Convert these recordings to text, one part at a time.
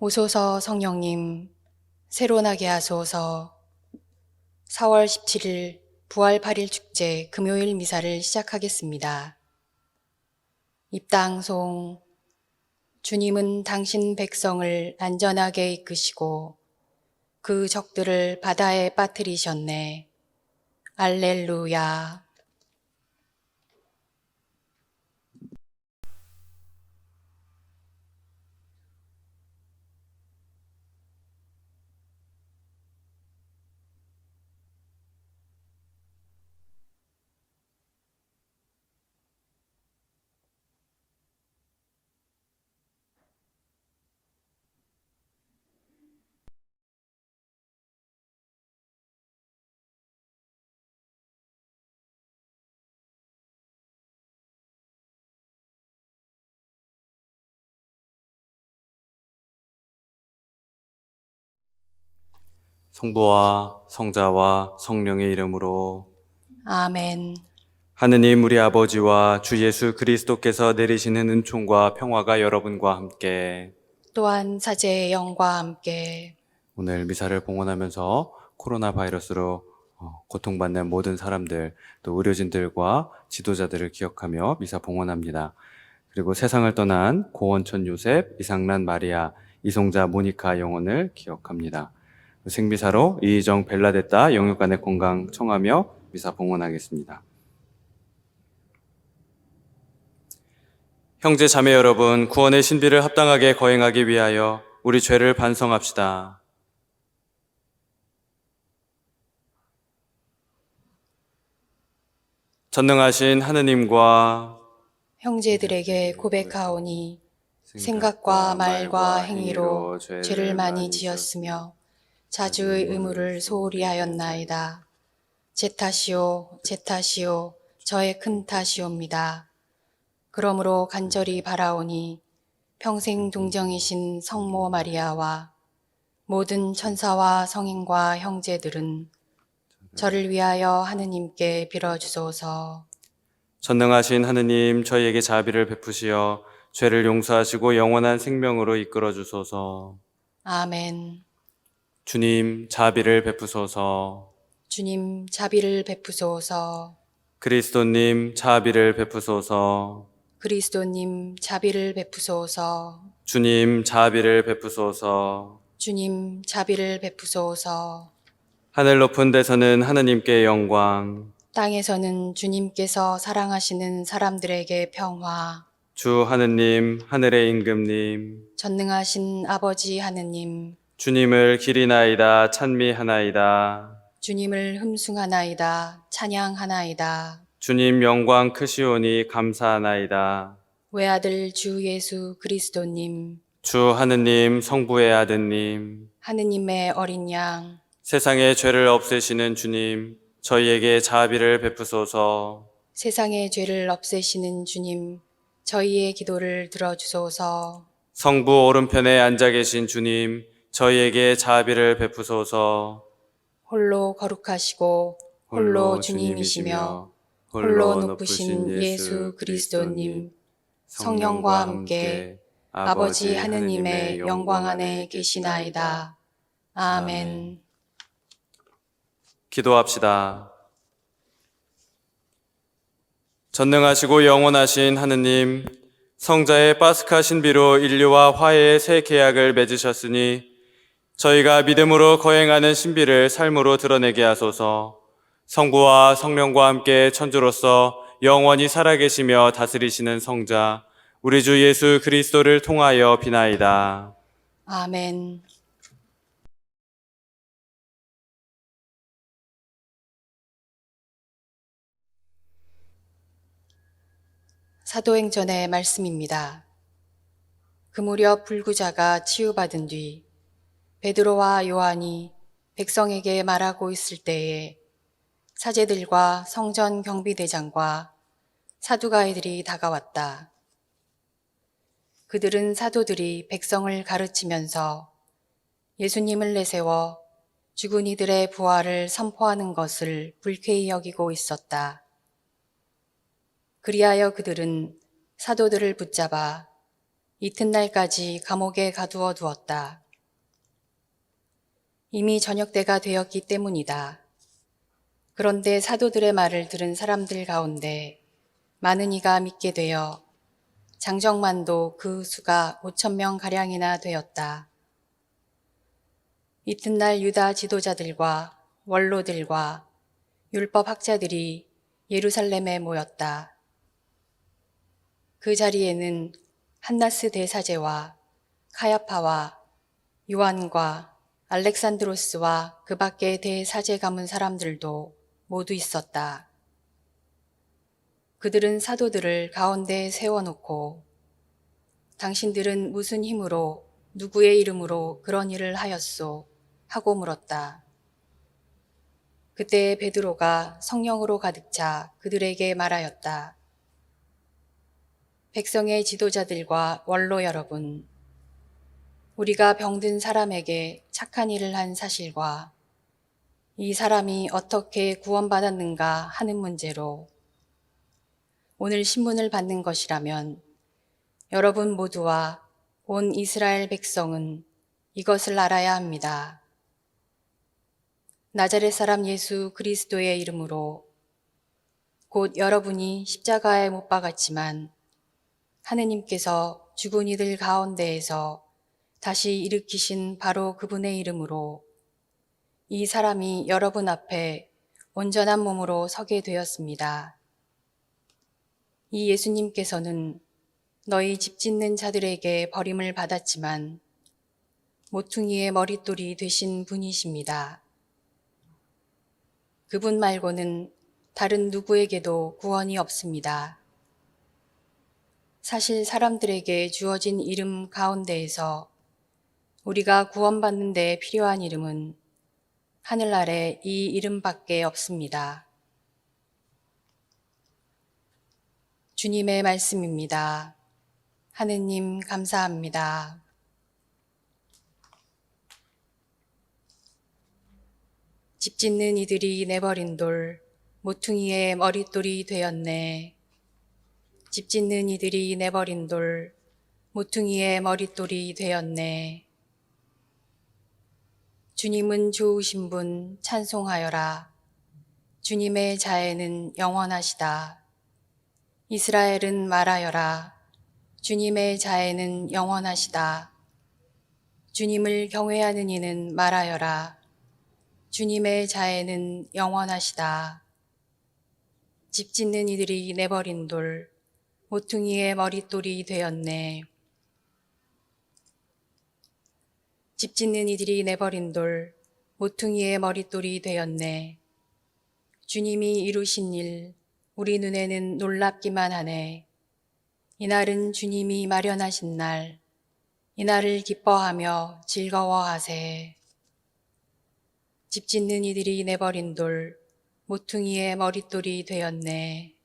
오소서 성령님, 새로나게 하소서. 4월 17일 부활 8일 축제 금요일 미사를 시작하겠습니다. 입당송. 주님은 당신 백성을 안전하게 이끄시고 그 적들을 바다에 빠뜨리셨네. 알렐루야. 성부와 성자와 성령의 이름으로. 아멘. 하느님 우리 아버지와 주 예수 그리스도께서 내리시는 은총과 평화가 여러분과 함께. 또한 사제의 영과 함께. 오늘 미사를 봉헌하면서 코로나 바이러스로 고통받는 모든 사람들, 또 의료진들과 지도자들을 기억하며 미사 봉헌합니다. 그리고 세상을 떠난 고원천 요셉, 이상란 마리아, 이송자 모니카 영혼을 기억합니다. 생미사로 이희정 벨라데타 영육간의 건강 청하며 미사 봉헌하겠습니다. 형제 자매 여러분, 구원의 신비를 합당하게 거행하기 위하여 우리 죄를 반성합시다. 전능하신 하느님과 형제들에게 고백하오니 생각과 말과 행위로 죄를 많이 지었으며 자주의 의무를 소홀히 하였나이다. 제 탓이요, 제 탓이요, 저의 큰 탓이옵니다. 그러므로 간절히 바라오니 평생 동정이신 성모 마리아와 모든 천사와 성인과 형제들은 저를 위하여 하느님께 빌어주소서. 전능하신 하느님, 저희에게 자비를 베푸시어 죄를 용서하시고 영원한 생명으로 이끌어 주소서. 아멘. 주님, 자비를 베푸소서. 주님, 자비를 베푸소서. 그리스도님, 자비를 베푸소서. 그리스도님, 자비를 베푸소서. 주님, 자비를 베푸소서. 주님, 자비를 베푸소서. 하늘 높은 데서는 하느님께 영광, 땅에서는 주님께서 사랑하시는 사람들에게 평화. 주 하느님, 하늘의 임금님, 전능하신 아버지 하느님, 주님을 기리나이다 찬미하나이다. 주님을 흠숭하나이다, 찬양하나이다. 주님 영광 크시오니 감사하나이다. 외아들 주 예수 그리스도님, 주 하느님, 성부의 아드님, 하느님의 어린 양, 세상의 죄를 없애시는 주님, 저희에게 자비를 베푸소서. 세상의 죄를 없애시는 주님, 저희의 기도를 들어주소서. 성부 오른편에 앉아 계신 주님, 저희에게 자비를 베푸소서. 홀로 거룩하시고 홀로 주님이시며 홀로 높으신 예수 그리스도님, 성령과 함께 아버지 하느님의 영광 안에 계시나이다. 아멘. 기도합시다. 전능하시고 영원하신 하느님, 성자의 파스카 신비로 인류와 화해의 새 계약을 맺으셨으니 저희가 믿음으로 거행하는 신비를 삶으로 드러내게 하소서. 성부와 성령과 함께 천주로서 영원히 살아계시며 다스리시는 성자, 우리 주 예수 그리스도를 통하여 비나이다. 아멘. 사도행전의 말씀입니다. 그 무렵 불구자가 치유받은 뒤 베드로와 요한이 백성에게 말하고 있을 때에 사제들과 성전 경비대장과 사두가이들이 다가왔다. 그들은 사도들이 백성을 가르치면서 예수님을 내세워 죽은 이들의 부활을 선포하는 것을 불쾌히 여기고 있었다. 그리하여 그들은 사도들을 붙잡아 이튿날까지 감옥에 가두어 두었다. 이미 저녁 때가 되었기 때문이다. 그런데 사도들의 말을 들은 사람들 가운데 많은 이가 믿게 되어 장정만도 그 수가 5,000명 가량이나 되었다. 이튿날 유다 지도자들과 원로들과 율법 학자들이 예루살렘에 모였다. 그 자리에는 한나스 대사제와 카야파와 요한과 알렉산드로스와 그 밖의 대사제 가문 사람들도 모두 있었다. 그들은 사도들을 가운데에 세워놓고 당신들은 무슨 힘으로 누구의 이름으로 그런 일을 하였소? 하고 물었다. 그때 베드로가 성령으로 가득 차 그들에게 말하였다. 백성의 지도자들과 원로 여러분, 우리가 병든 사람에게 착한 일을 한 사실과 이 사람이 어떻게 구원받았는가 하는 문제로 오늘 신문을 받는 것이라면 여러분 모두와 온 이스라엘 백성은 이것을 알아야 합니다. 나자렛 사람 예수 그리스도의 이름으로 곧 여러분이 십자가에 못 박았지만 하느님께서 죽은 이들 가운데에서 다시 일으키신 바로 그분의 이름으로 이 사람이 여러분 앞에 온전한 몸으로 서게 되었습니다. 이 예수님께서는 너희 집 짓는 자들에게 버림을 받았지만 모퉁이의 머릿돌이 되신 분이십니다. 그분 말고는 다른 누구에게도 구원이 없습니다. 사실 사람들에게 주어진 이름 가운데에서 우리가 구원받는 데 필요한 이름은 하늘 아래 이 이름밖에 없습니다. 주님의 말씀입니다. 하느님 감사합니다. 집 짓는 이들이 내버린 돌, 모퉁이의 머릿돌이 되었네. 집 짓는 이들이 내버린 돌, 모퉁이의 머릿돌이 되었네. 주님은 좋으신 분 찬송하여라. 주님의 자애는 영원하시다. 이스라엘은 말하여라. 주님의 자애는 영원하시다. 주님을 경외하는 이는 말하여라. 주님의 자애는 영원하시다. 집 짓는 이들이 내버린 돌, 모퉁이의 머릿돌이 되었네. 집 짓는 이들이 내버린 돌, 모퉁이의 머릿돌이 되었네. 주님이 이루신 일, 우리 눈에는 놀랍기만 하네. 이날은 주님이 마련하신 날, 이날을 기뻐하며 즐거워하세. 집 짓는 이들이 내버린 돌, 모퉁이의 머릿돌이 되었네.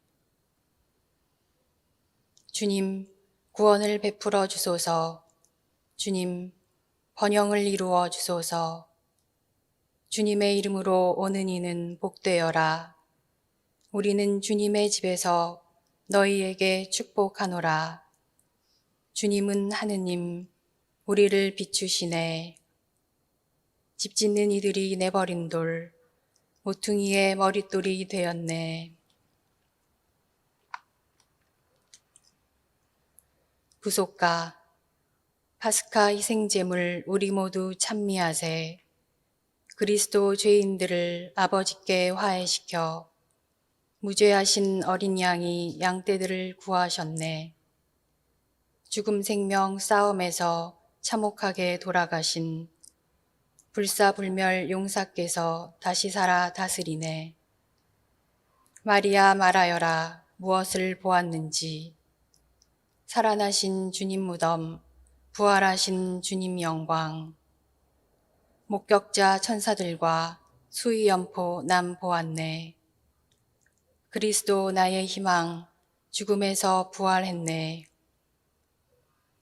주님, 구원을 베풀어 주소서. 주님, 번영을 이루어 주소서. 주님의 이름으로 오는 이는 복되어라. 우리는 주님의 집에서 너희에게 축복하노라. 주님은 하느님, 우리를 비추시네. 집 짓는 이들이 내버린 돌, 모퉁이의 머릿돌이 되었네. 구속가, 파스카 희생제물 우리 모두 찬미하세. 그리스도 죄인들을 아버지께 화해시켜 무죄하신 어린 양이 양떼들을 구하셨네. 죽음 생명 싸움에서 참혹하게 돌아가신 불사불멸 용사께서 다시 살아 다스리네. 마리아 말하여라 무엇을 보았는지. 살아나신 주님 무덤, 부활하신 주님 영광. 목격자 천사들과 수위 연포 남 보았네. 그리스도 나의 희망, 죽음에서 부활했네.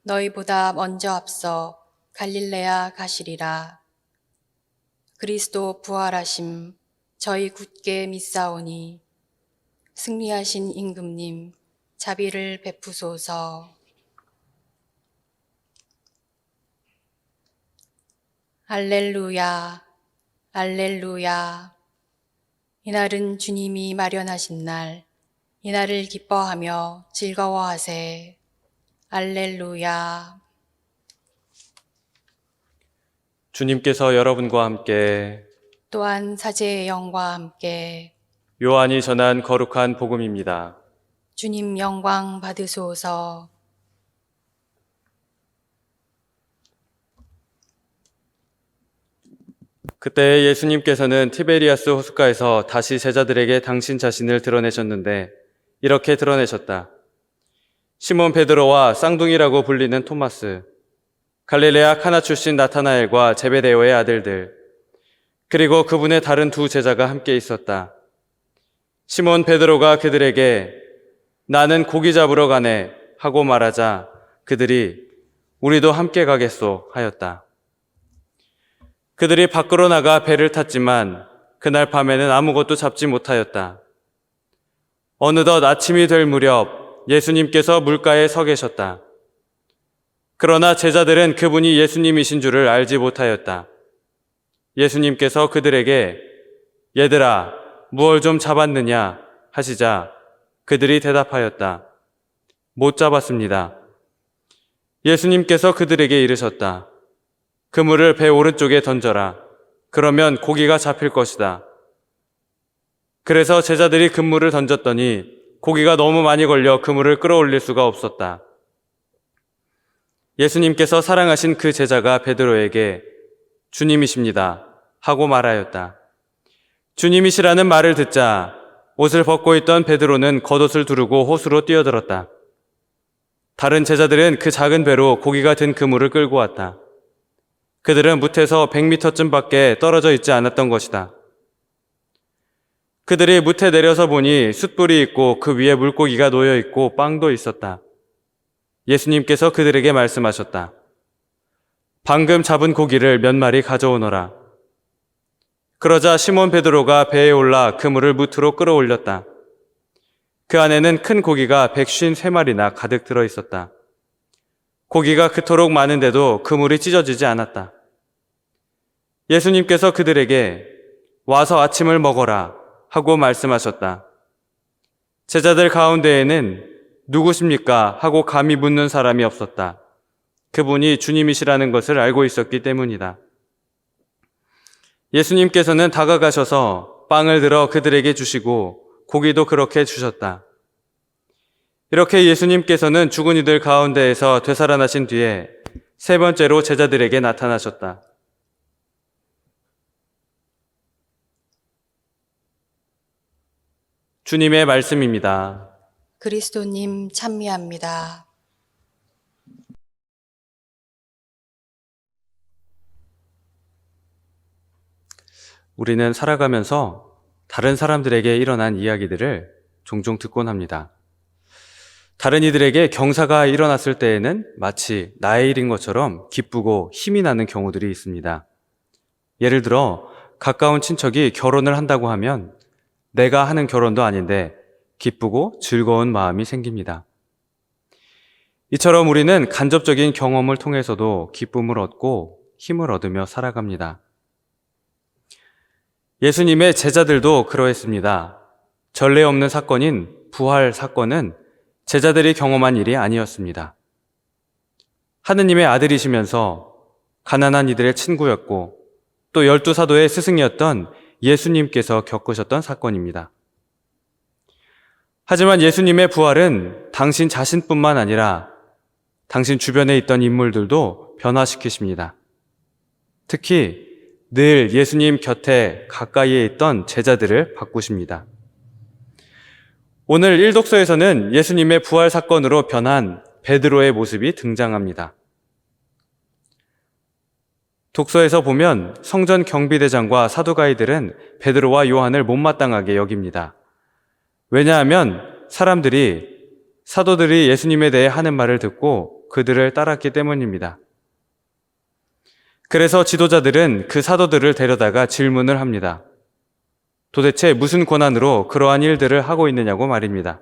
너희보다 먼저 앞서 갈릴레아 가시리라. 그리스도 부활하심, 저희 굳게 믿사오니 승리하신 임금님, 자비를 베푸소서. 할렐루야, 할렐루야. 이날은 주님이 마련하신 날, 이날을 기뻐하며 즐거워하세. 할렐루야. 주님께서 여러분과 함께 또한 사제의 영과 함께 요한이 전한 거룩한 복음입니다. 주님 영광 받으소서. 그때 예수님께서는 티베리아스 호숫가에서 다시 제자들에게 당신 자신을 드러내셨는데 이렇게 드러내셨다. 시몬 베드로와 쌍둥이라고 불리는 토마스, 갈릴레아 카나 출신 나타나엘과 제베데오의 아들들, 그리고 그분의 다른 두 제자가 함께 있었다. 시몬 베드로가 그들에게 나는 고기 잡으러 가네 하고 말하자 그들이 우리도 함께 가겠소 하였다. 그들이 밖으로 나가 배를 탔지만 그날 밤에는 아무것도 잡지 못하였다. 어느덧 아침이 될 무렵 예수님께서 물가에 서 계셨다. 그러나 제자들은 그분이 예수님이신 줄을 알지 못하였다. 예수님께서 그들에게 얘들아 무얼 좀 잡았느냐 하시자 그들이 대답하였다. 못 잡았습니다. 예수님께서 그들에게 이르셨다. 그물을 배 오른쪽에 던져라. 그러면 고기가 잡힐 것이다. 그래서 제자들이 그물을 던졌더니 고기가 너무 많이 걸려 그물을 끌어올릴 수가 없었다. 예수님께서 사랑하신 그 제자가 베드로에게 주님이십니다 하고 말하였다. 주님이시라는 말을 듣자 옷을 벗고 있던 베드로는 겉옷을 두르고 호수로 뛰어들었다. 다른 제자들은 그 작은 배로 고기가 든 그물을 끌고 왔다. 그들은 무태에서 100m쯤밖에 떨어져 있지 않았던 것이다. 그들이 무태 내려서 보니 숯불이 있고 그 위에 물고기가 놓여 있고 빵도 있었다. 예수님께서 그들에게 말씀하셨다. 방금 잡은 고기를 몇 마리 가져오너라. 그러자 시몬 베드로가 배에 올라 그물을 무트로 끌어올렸다. 그 안에는 큰 고기가 153마리나 가득 들어 있었다. 고기가 그토록 많은데도 그물이 찢어지지 않았다. 예수님께서 그들에게 와서 아침을 먹어라 하고 말씀하셨다. 제자들 가운데에는 누구십니까? 하고 감히 묻는 사람이 없었다. 그분이 주님이시라는 것을 알고 있었기 때문이다. 예수님께서는 다가가셔서 빵을 들어 그들에게 주시고 고기도 그렇게 주셨다. 이렇게 예수님께서는 죽은 이들 가운데에서 되살아나신 뒤에 세 번째로 제자들에게 나타나셨다. 주님의 말씀입니다. 그리스도님 찬미합니다. 우리는 살아가면서 다른 사람들에게 일어난 이야기들을 종종 듣곤 합니다. 다른 이들에게 경사가 일어났을 때에는 마치 나의 일인 것처럼 기쁘고 힘이 나는 경우들이 있습니다. 예를 들어 가까운 친척이 결혼을 한다고 하면 내가 하는 결혼도 아닌데 기쁘고 즐거운 마음이 생깁니다. 이처럼 우리는 간접적인 경험을 통해서도 기쁨을 얻고 힘을 얻으며 살아갑니다. 예수님의 제자들도 그러했습니다. 전례 없는 사건인 부활 사건은 제자들이 경험한 일이 아니었습니다. 하느님의 아들이시면서 가난한 이들의 친구였고 또 12사도의 스승이었던 예수님께서 겪으셨던 사건입니다. 하지만 예수님의 부활은 당신 자신뿐만 아니라 당신 주변에 있던 인물들도 변화시키십니다. 특히 늘 예수님 곁에 가까이에 있던 제자들을 바꾸십니다. 오늘 1독서에서는 예수님의 부활 사건으로 변한 베드로의 모습이 등장합니다. 독서에서 보면 성전 경비대장과 사두가이들은 베드로와 요한을 못마땅하게 여깁니다. 왜냐하면 사도들이 예수님에 대해 하는 말을 듣고 그들을 따랐기 때문입니다. 그래서 지도자들은 그 사도들을 데려다가 질문을 합니다. 도대체 무슨 권한으로 그러한 일들을 하고 있느냐고 말입니다.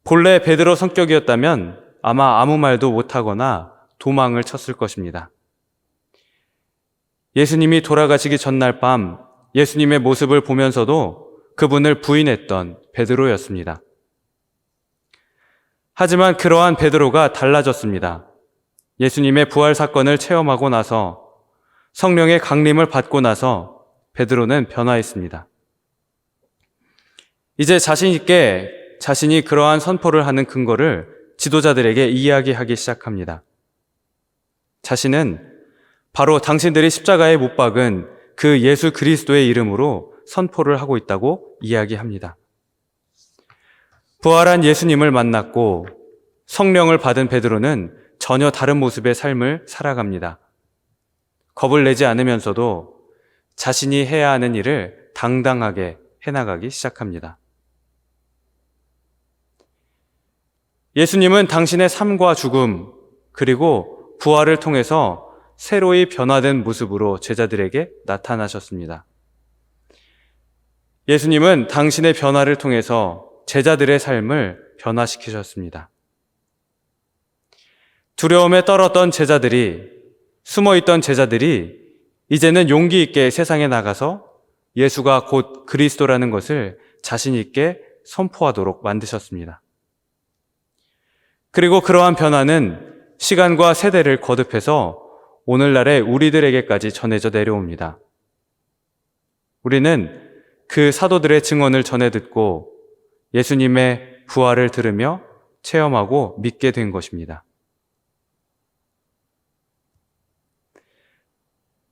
본래 베드로 성격이었다면 아마 아무 말도 못하거나 도망을 쳤을 것입니다. 예수님이 돌아가시기 전날 밤 예수님의 모습을 보면서도 그분을 부인했던 베드로였습니다. 하지만 그러한 베드로가 달라졌습니다. 예수님의 부활 사건을 체험하고 나서, 성령의 강림을 받고 나서 베드로는 변화했습니다. 이제 자신 있게 자신이 그러한 선포를 하는 근거를 지도자들에게 이야기하기 시작합니다. 자신은 바로 당신들이 십자가에 못 박은 그 예수 그리스도의 이름으로 선포를 하고 있다고 이야기합니다. 부활한 예수님을 만났고 성령을 받은 베드로는 전혀 다른 모습의 삶을 살아갑니다. 겁을 내지 않으면서도 자신이 해야 하는 일을 당당하게 해나가기 시작합니다. 예수님은 당신의 삶과 죽음, 그리고 부활을 통해서 새로이 변화된 모습으로 제자들에게 나타나셨습니다. 예수님은 당신의 변화를 통해서 제자들의 삶을 변화시키셨습니다. 두려움에 떨었던 제자들이, 숨어있던 제자들이 이제는 용기 있게 세상에 나가서 예수가 곧 그리스도라는 것을 자신 있게 선포하도록 만드셨습니다. 그리고 그러한 변화는 시간과 세대를 거듭해서 오늘날의 우리들에게까지 전해져 내려옵니다. 우리는 그 사도들의 증언을 전해 듣고 예수님의 부활을 들으며 체험하고 믿게 된 것입니다.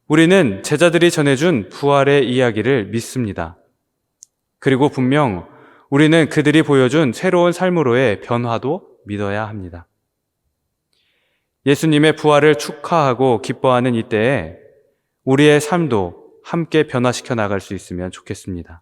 우리는 제자들이 전해준 부활의 이야기를 믿습니다. 그리고 분명 우리는 그들이 보여준 새로운 삶으로의 변화도 믿어야 합니다. 예수님의 부활을 축하하고 기뻐하는 이때에 우리의 삶도 함께 변화시켜 나갈 수 있으면 좋겠습니다.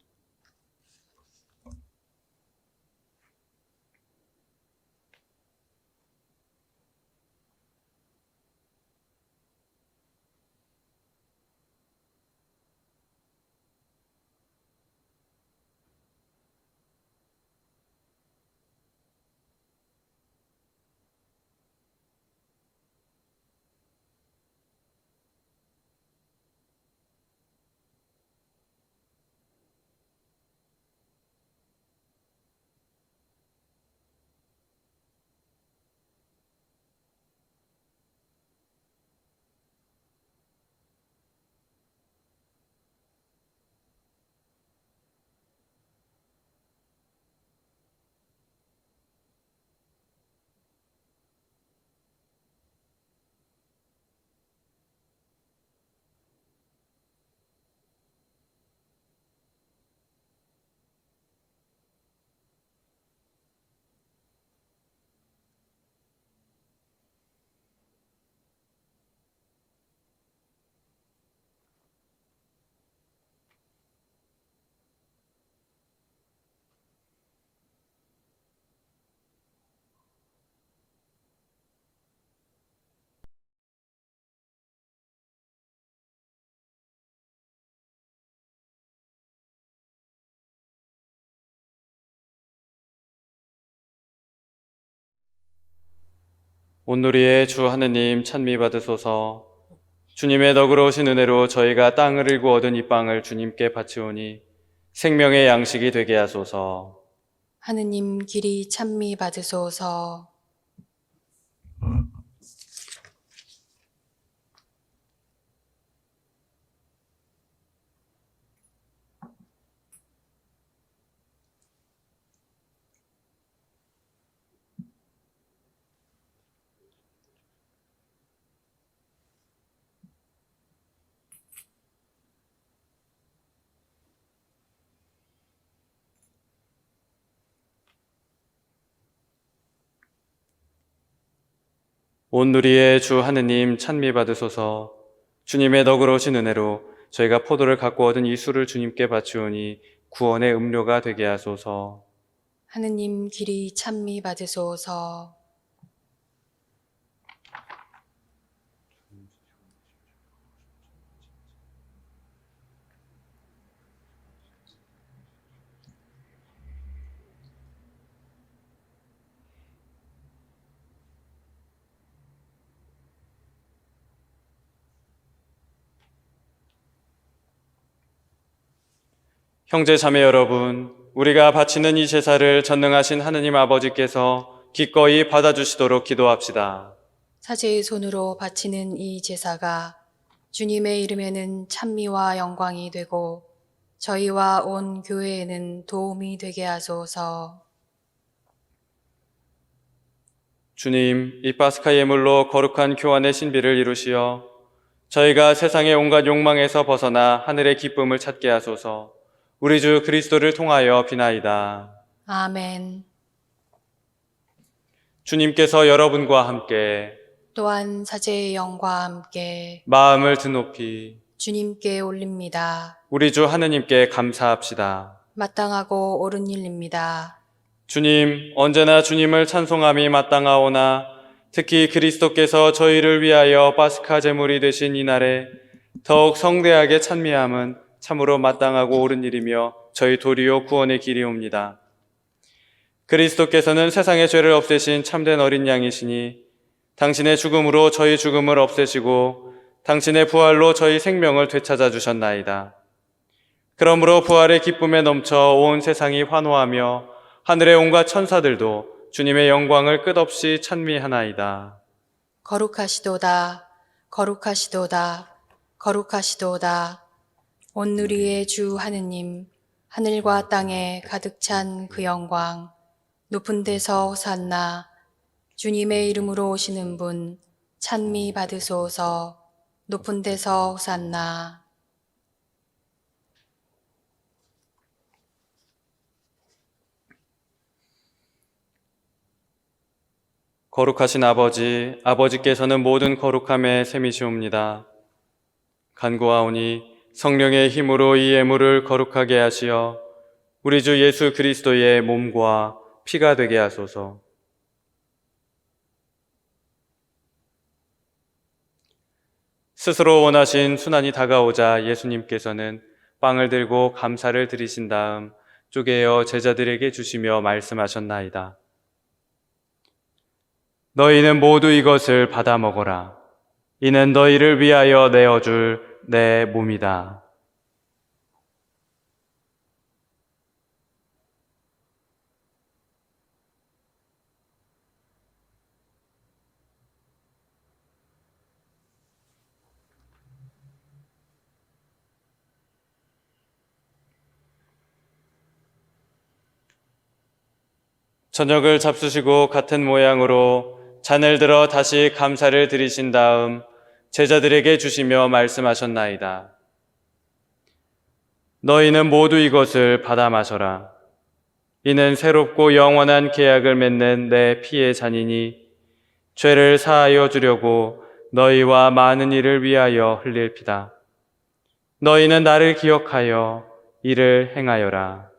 온누리의 주 하느님 찬미 받으소서. 주님의 너그러우신 은혜로 저희가 땅을 일구 얻은 이 빵을 주님께 바치오니 생명의 양식이 되게 하소서. 하느님 길이 찬미 받으소서. 온누리의 주 하느님 찬미 받으소서. 주님의 너그러우신 은혜로 저희가 포도를 갖고 얻은 이 술을 주님께 바치오니 구원의 음료가 되게 하소서. 하느님 길이 찬미 받으소서. 형제 자매 여러분, 우리가 바치는 이 제사를 전능하신 하느님 아버지께서 기꺼이 받아주시도록 기도합시다. 사제의 손으로 바치는 이 제사가 주님의 이름에는 찬미와 영광이 되고 저희와 온 교회에는 도움이 되게 하소서. 주님, 이 파스카 예물로 거룩한 교환의 신비를 이루시어 저희가 세상의 온갖 욕망에서 벗어나 하늘의 기쁨을 찾게 하소서. 우리 주 그리스도를 통하여 비나이다. 아멘. 주님께서 여러분과 함께 또한 사제의 영과 함께 마음을 드높이 주님께 올립니다. 우리 주 하느님께 감사합시다. 마땅하고 옳은 일입니다. 주님, 언제나 주님을 찬송함이 마땅하오나 특히 그리스도께서 저희를 위하여 파스카 제물이 되신 이날에 더욱 성대하게 찬미함은 참으로 마땅하고 옳은 일이며 저희 도리어 구원의 길이옵니다. 그리스도께서는 세상의 죄를 없애신 참된 어린 양이시니 당신의 죽음으로 저희 죽음을 없애시고 당신의 부활로 저희 생명을 되찾아 주셨나이다. 그러므로 부활의 기쁨에 넘쳐 온 세상이 환호하며 하늘의 온갖 천사들도 주님의 영광을 끝없이 찬미하나이다. 거룩하시도다, 거룩하시도다, 거룩하시도다. 온누리의 주 하느님, 하늘과 땅에 가득 찬 그 영광, 높은 데서 호산나, 주님의 이름으로 오시는 분, 찬미 받으소서, 높은 데서 호산나. 거룩하신 아버지, 아버지께서는 모든 거룩함의 셈이시옵니다. 간구하오니 성령의 힘으로 이 예물을 거룩하게 하시어 우리 주 예수 그리스도의 몸과 피가 되게 하소서. 스스로 원하신 순환이 다가오자 예수님께서는 빵을 들고 감사를 드리신 다음 쪼개어 제자들에게 주시며 말씀하셨나이다. 너희는 모두 이것을 받아 먹어라. 이는 너희를 위하여 내어줄 내 몸이다. 저녁을 잡수시고 같은 모양으로 잔을 들어 다시 감사를 드리신 다음 제자들에게 주시며 말씀하셨나이다. 너희는 모두 이것을 받아 마셔라. 이는 새롭고 영원한 계약을 맺는 내 피의 잔이니 죄를 사하여 주려고 너희와 많은 이를 위하여 흘릴 피다. 너희는 나를 기억하여 이를 행하여라.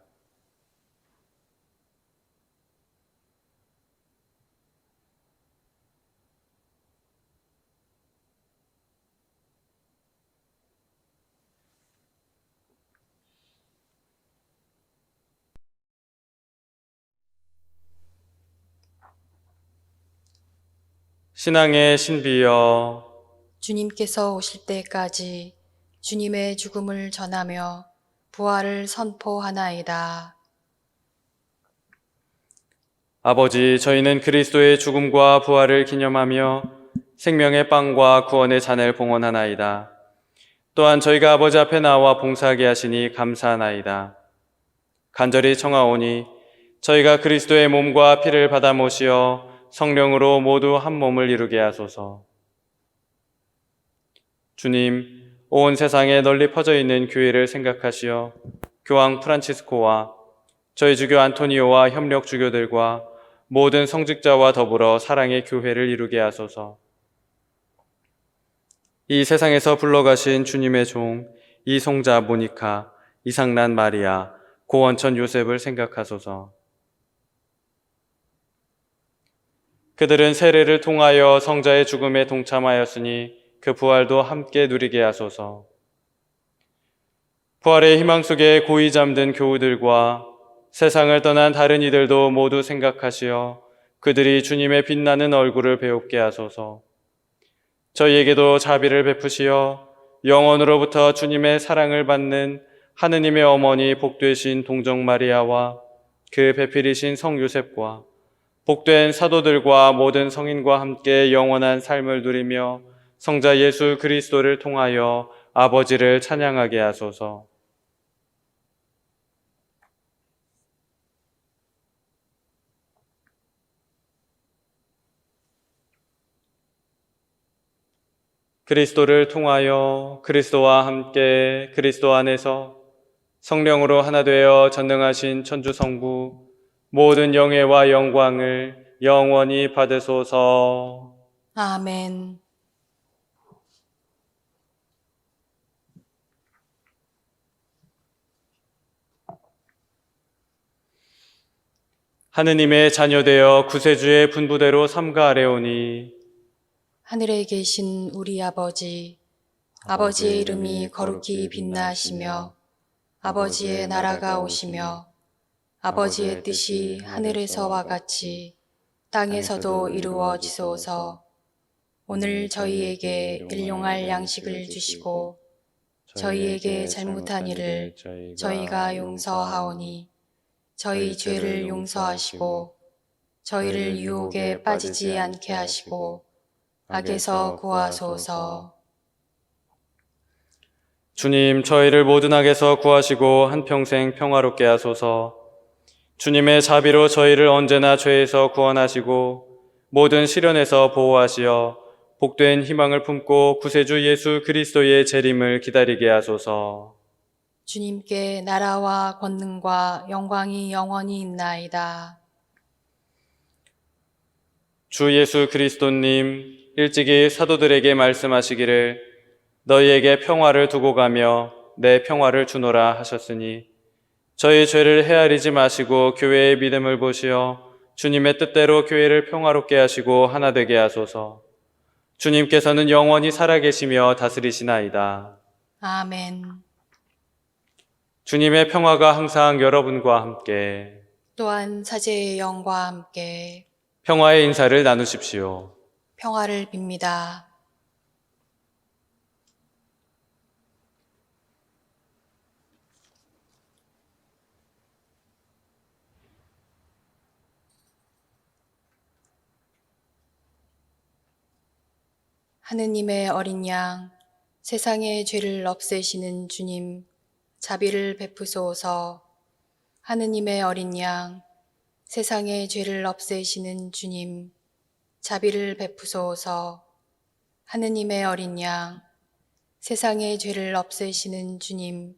신앙의 신비여, 주님께서 오실 때까지 주님의 죽음을 전하며 부활을 선포하나이다. 아버지, 저희는 그리스도의 죽음과 부활을 기념하며 생명의 빵과 구원의 잔을 봉헌하나이다. 또한 저희가 아버지 앞에 나와 봉사하게 하시니 감사하나이다. 간절히 청하오니 저희가 그리스도의 몸과 피를 받아 모시어 성령으로 모두 한 몸을 이루게 하소서. 주님, 온 세상에 널리 퍼져 있는 교회를 생각하시어 교황 프란치스코와 저희 주교 안토니오와 협력 주교들과 모든 성직자와 더불어 사랑의 교회를 이루게 하소서. 이 세상에서 불러가신 주님의 종 이송자 모니카, 이상란 마리아, 고원천 요셉을 생각하소서. 그들은 세례를 통하여 성자의 죽음에 동참하였으니 그 부활도 함께 누리게 하소서. 부활의 희망 속에 고이 잠든 교우들과 세상을 떠난 다른 이들도 모두 생각하시어 그들이 주님의 빛나는 얼굴을 배웁게 하소서. 저희에게도 자비를 베푸시어 영원으로부터 주님의 사랑을 받는 하느님의 어머니 복되신 동정 마리아와 그 배필이신 성 요셉과 복된 사도들과 모든 성인과 함께 영원한 삶을 누리며 성자 예수 그리스도를 통하여 아버지를 찬양하게 하소서. 그리스도를 통하여 그리스도와 함께 그리스도 안에서 성령으로 하나 되어 전능하신 천주 성부 모든 영예와 영광을 영원히 받으소서. 아멘. 하느님의 자녀되어 구세주의 분부대로 삼가 아뢰오니 하늘에 계신 우리 아버지, 아버지의 이름이 거룩히 빛나시며 아버지의 나라가 오시며 아버지의 뜻이 하늘에서와 같이 땅에서도 이루어지소서. 오늘 저희에게 일용할 양식을 주시고 저희에게 잘못한 일을 저희가 용서하오니 저희 죄를 용서하시고 저희를 유혹에 빠지지 않게 하시고 악에서 구하소서. 주님, 저희를 모든 악에서 구하시고 한평생 평화롭게 하소서. 주님의 자비로 저희를 언제나 죄에서 구원하시고 모든 시련에서 보호하시어 복된 희망을 품고 구세주 예수 그리스도의 재림을 기다리게 하소서. 주님께 나라와 권능과 영광이 영원히 있나이다. 주 예수 그리스도님, 일찍이 사도들에게 말씀하시기를 너희에게 평화를 두고 가며 내 평화를 주노라 하셨으니 저희 죄를 헤아리지 마시고 교회의 믿음을 보시어 주님의 뜻대로 교회를 평화롭게 하시고 하나 되게 하소서. 주님께서는 영원히 살아계시며 다스리시나이다. 아멘. 주님의 평화가 항상 여러분과 함께 또한 사제의 영과 함께 평화의 인사를 나누십시오. 평화를 빕니다. 하느님의 어린 양, 세상의 죄를 없애시는 주님, 자비를 베푸소서. 하느님의 어린 양, 세상의 죄를 없애시는 주님, 자비를 베푸소서. 하느님의 어린 양, 세상의 죄를 없애시는 주님,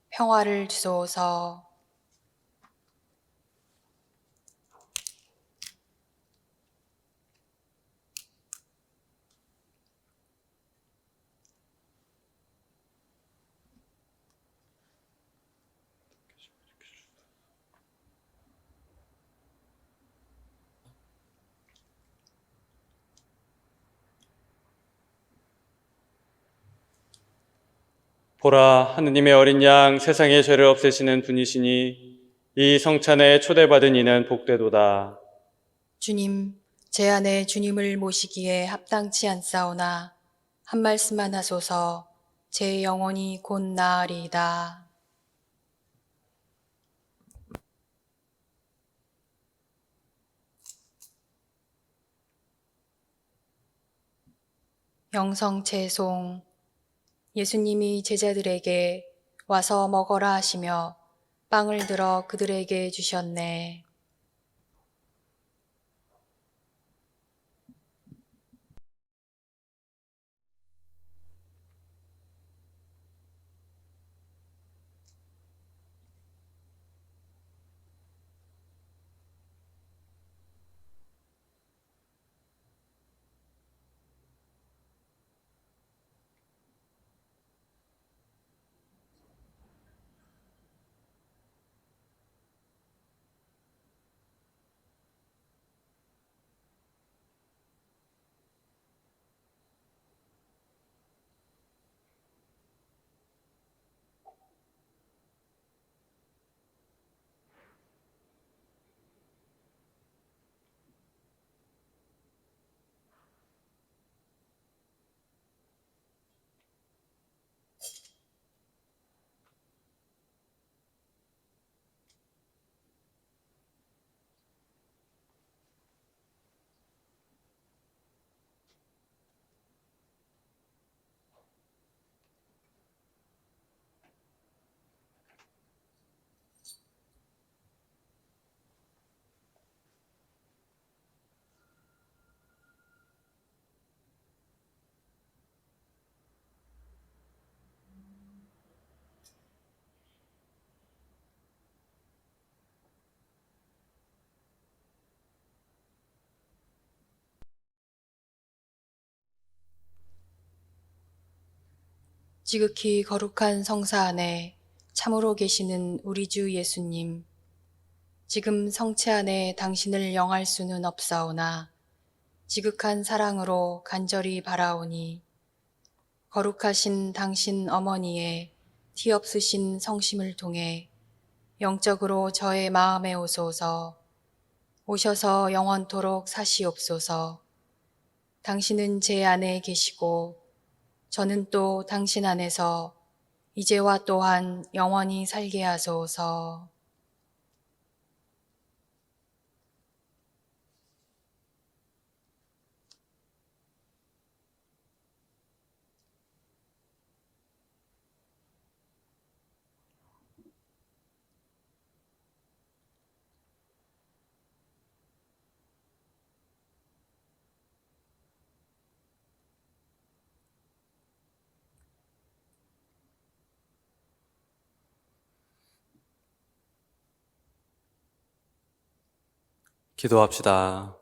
평화를 주소서. 보라, 하느님의 어린 양, 세상의 죄를 없애시는 분이시니 이 성찬에 초대받은 이는 복되도다. 주님, 제 안에 주님을 모시기에 합당치 않사오나 한 말씀만 하소서. 제 영혼이 곧 나으리이다. 영성채송. 예수님이 제자들에게 와서 먹어라 하시며 빵을 들어 그들에게 주셨네. 지극히 거룩한 성사 안에 참으로 계시는 우리 주 예수님, 지금 성체 안에 당신을 영할 수는 없사오나 지극한 사랑으로 간절히 바라오니 거룩하신 당신 어머니의 티 없으신 성심을 통해 영적으로 저의 마음에 오소서. 오셔서 영원토록 사시옵소서. 당신은 제 안에 계시고 저는 또 당신 안에서 이제와 또한 영원히 살게 하소서. 기도합시다.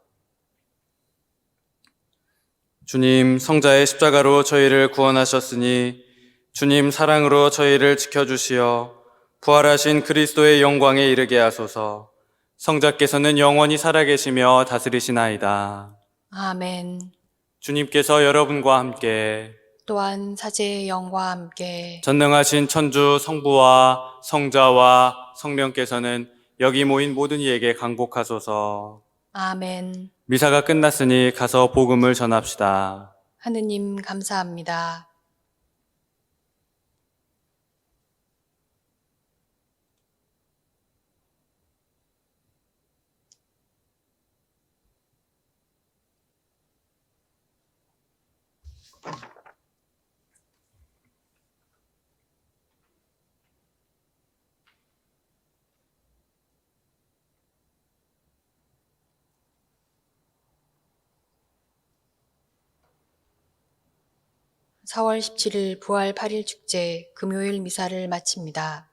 주님, 성자의 십자가로 저희를 구원하셨으니 주님 사랑으로 저희를 지켜주시어 부활하신 그리스도의 영광에 이르게 하소서. 성자께서는 영원히 살아계시며 다스리시나이다. 아멘. 주님께서 여러분과 함께 또한 사제의 영과 함께 전능하신 천주 성부와 성자와 성령께서는 여기 모인 모든 이에게 강복하소서. 아멘. 미사가 끝났으니 가서 복음을 전합시다. 하느님 감사합니다. (4월 17일) 부활 8일 축제 금요일 미사를 마칩니다.